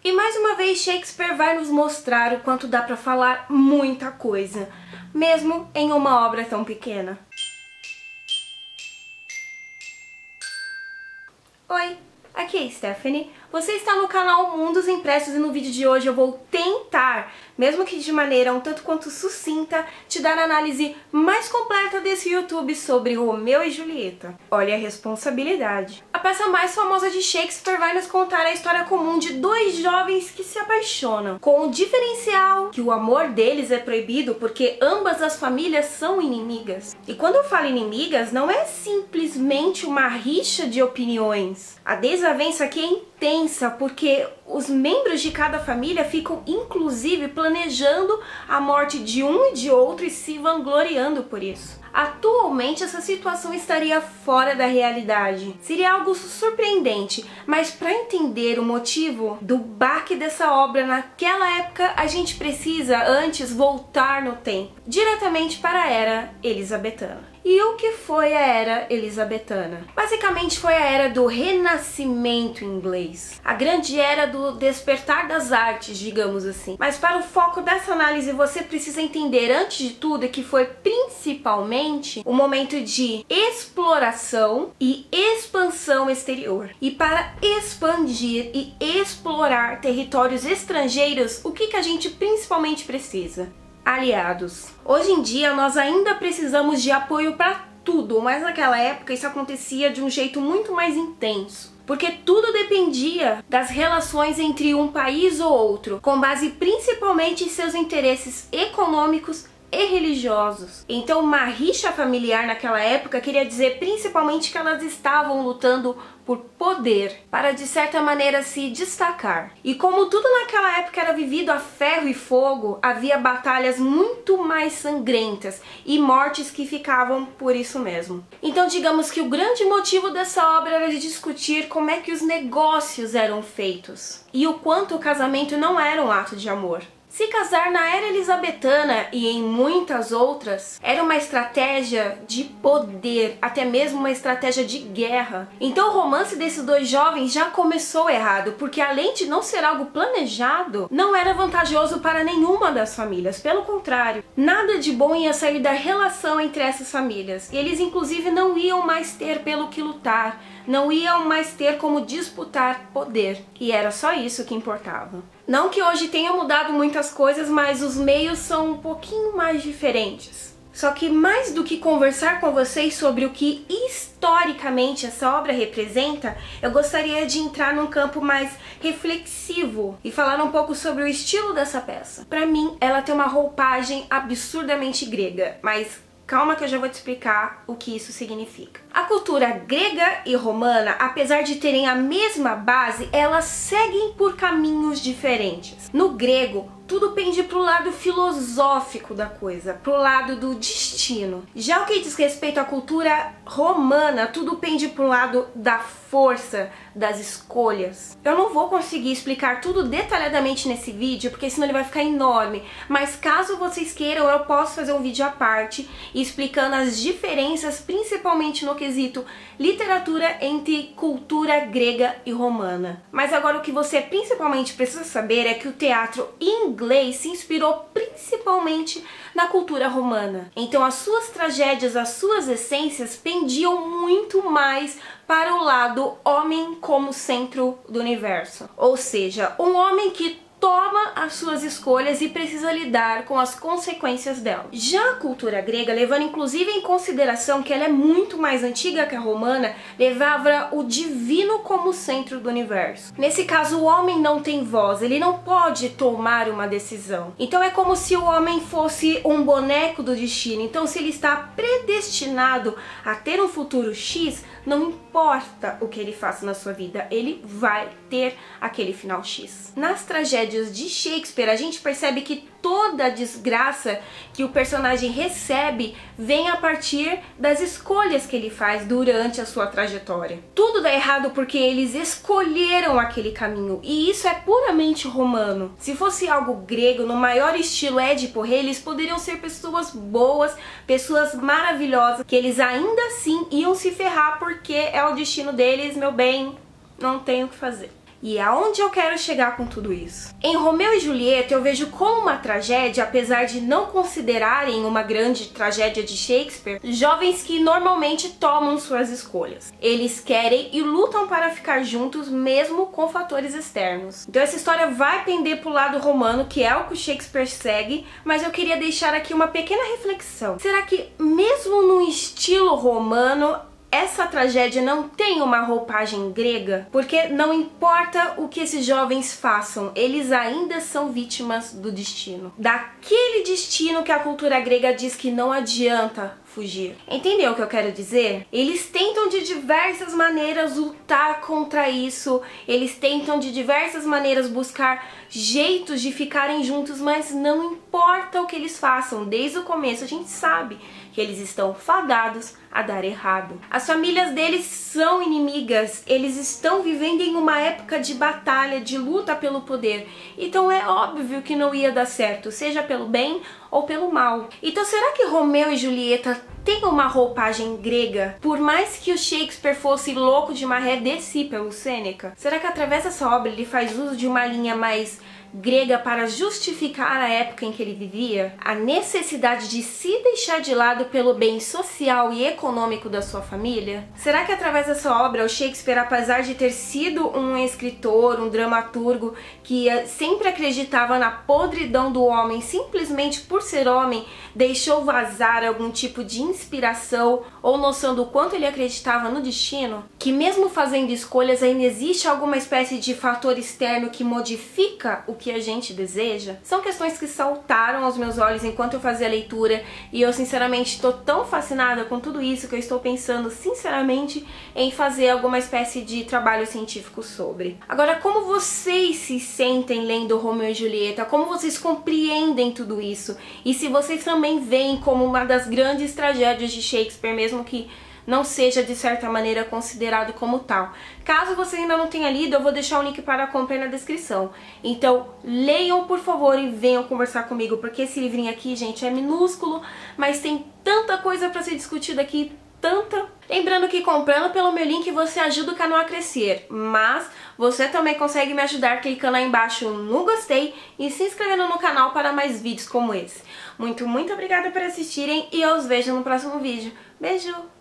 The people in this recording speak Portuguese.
E mais uma vez Shakespeare vai nos mostrar o quanto dá pra falar muita coisa, mesmo em uma obra tão pequena. Oi, aqui é a Stephanie, você está no canal Mundos Impressos e no vídeo de hoje eu vou tentar, mesmo que de maneira um tanto quanto sucinta, te dar a análise mais completa desse YouTube sobre Romeu e Julieta. Olha a responsabilidade. A peça mais famosa de Shakespeare vai nos contar a história comum de dois jovens que se apaixonam, com o diferencial que o amor deles é proibido porque ambas as famílias são inimigas. E quando eu falo inimigas, não é simplesmente uma rixa de opiniões. A desavença aqui é intensa porque os membros de cada família ficam inclusive planejando a morte de um e de outro e se vangloriando por isso. Atualmente essa situação estaria fora da realidade. Seria algo surpreendente, mas para entender o motivo do baque dessa obra naquela época, a gente precisa antes voltar no tempo, diretamente para a Era Elisabetana. E o que foi a Era Elisabetana? Basicamente foi a era do Renascimento inglês. A grande era do despertar das artes, digamos assim. Mas para o foco dessa análise você precisa entender antes de tudo que foi principalmente um momento de exploração e expansão exterior. E para expandir e explorar territórios estrangeiros, o que a gente principalmente precisa? Aliados. Hoje em dia nós ainda precisamos de apoio para tudo, mas naquela época isso acontecia de um jeito muito mais intenso. Porque tudo dependia das relações entre um país ou outro, com base principalmente em seus interesses econômicos e religiosos. Então uma rixa familiar naquela época queria dizer principalmente que elas estavam lutando por poder, para de certa maneira se destacar. E como tudo naquela época era vivido a ferro e fogo, havia batalhas muito mais sangrentas e mortes que ficavam por isso mesmo. Então digamos que o grande motivo dessa obra era de discutir como é que os negócios eram feitos e o quanto o casamento não era um ato de amor. Se casar na Era Elisabetana e em muitas outras era uma estratégia de poder, até mesmo uma estratégia de guerra. Então o romance desses dois jovens já começou errado, porque além de não ser algo planejado, não era vantajoso para nenhuma das famílias. Pelo contrário, nada de bom ia sair da relação entre essas famílias. E eles inclusive não iam mais ter pelo que lutar, não iam mais ter como disputar poder. E era só isso que importava. Não que hoje tenha mudado muitas coisas, mas os meios são um pouquinho mais diferentes. Só que mais do que conversar com vocês sobre o que historicamente essa obra representa, eu gostaria de entrar num campo mais reflexivo e falar um pouco sobre o estilo dessa peça. Para mim, ela tem uma roupagem absurdamente grega, mas calma que eu já vou te explicar o que isso significa. A cultura grega e romana, apesar de terem a mesma base, elas seguem por caminhos diferentes. No grego, tudo pende para o lado filosófico da coisa, para o lado do destino. Já o que diz respeito à cultura romana, tudo pende para o lado da força, das escolhas. Eu não vou conseguir explicar tudo detalhadamente nesse vídeo, porque senão ele vai ficar enorme, mas caso vocês queiram, eu posso fazer um vídeo à parte explicando as diferenças, principalmente no quesito literatura entre cultura grega e romana. Mas agora o que você principalmente precisa saber é que o teatro inglês se inspirou principalmente na cultura romana. Então as suas tragédias, as suas essências pendiam muito mais para o lado homem como centro do universo. Ou seja, um homem que toma as suas escolhas e precisa lidar com as consequências delas. Já a cultura grega, levando inclusive em consideração que ela é muito mais antiga que a romana, levava o divino como centro do universo. Nesse caso, o homem não tem voz, ele não pode tomar uma decisão. Então é como se o homem fosse um boneco do destino. Então se ele está predestinado a ter um futuro X, não importa o que ele faça na sua vida, ele vai ter aquele final X. Nas tragédias de Shakespeare, a gente percebe que toda a desgraça que o personagem recebe vem a partir das escolhas que ele faz durante a sua trajetória. Tudo dá errado porque eles escolheram aquele caminho, e isso é puramente romano. Se fosse algo grego, no maior estilo Édipo Rei, eles poderiam ser pessoas boas, pessoas maravilhosas, que eles ainda assim iam se ferrar porque é o destino deles, meu bem, não tem o que fazer. E aonde eu quero chegar com tudo isso? Em Romeu e Julieta eu vejo como uma tragédia, apesar de não considerarem uma grande tragédia de Shakespeare, jovens que normalmente tomam suas escolhas. Eles querem e lutam para ficar juntos mesmo com fatores externos. Então essa história vai pender pro lado romano, que é o que o Shakespeare segue, mas eu queria deixar aqui uma pequena reflexão. Será que mesmo no estilo romano, essa tragédia não tem uma roupagem grega? Porque não importa o que esses jovens façam, eles ainda são vítimas do destino. Daquele destino que a cultura grega diz que não adianta fugir. Entendeu o que eu quero dizer? Eles tentam de diversas maneiras lutar contra isso, eles tentam de diversas maneiras buscar jeitos de ficarem juntos, mas não importa o que eles façam, desde o começo a gente sabe que eles estão fadados a dar errado. As famílias deles são inimigas, eles estão vivendo em uma época de batalha, de luta pelo poder, então é óbvio que não ia dar certo, seja pelo bem ou pelo mal. Então será que Romeu e Julieta tem uma roupagem grega? Por mais que o Shakespeare fosse louco de maré de si pelo Sêneca, será que através dessa obra ele faz uso de uma linha mais grega para justificar a época em que ele vivia? A necessidade de se deixar de lado pelo bem social e econômico da sua família? Será que através dessa obra o Shakespeare, apesar de ter sido um escritor, um dramaturgo que sempre acreditava na podridão do homem, simplesmente por ser homem, deixou vazar algum tipo de inspiração ou noção do quanto ele acreditava no destino? Que mesmo fazendo escolhas ainda existe alguma espécie de fator externo que modifica o que a gente deseja? São questões que saltaram aos meus olhos enquanto eu fazia a leitura e eu sinceramente estou tão fascinada com tudo isso que eu estou pensando sinceramente em fazer alguma espécie de trabalho científico sobre. Agora, como vocês se sentem lendo Romeu e Julieta? Como vocês compreendem tudo isso? E se vocês também veem como uma das grandes tragédias de Shakespeare, mesmo que não seja de certa maneira considerado como tal. Caso você ainda não tenha lido, eu vou deixar o link para a compra aí na descrição. Então leiam por favor e venham conversar comigo, porque esse livrinho aqui, gente, é minúsculo, mas tem tanta coisa para ser discutida aqui, tanta. Lembrando que comprando pelo meu link você ajuda o canal a crescer, mas você também consegue me ajudar clicando aí embaixo no gostei e se inscrevendo no canal para mais vídeos como esse. Muito obrigada por assistirem e eu os vejo no próximo vídeo. Beijo!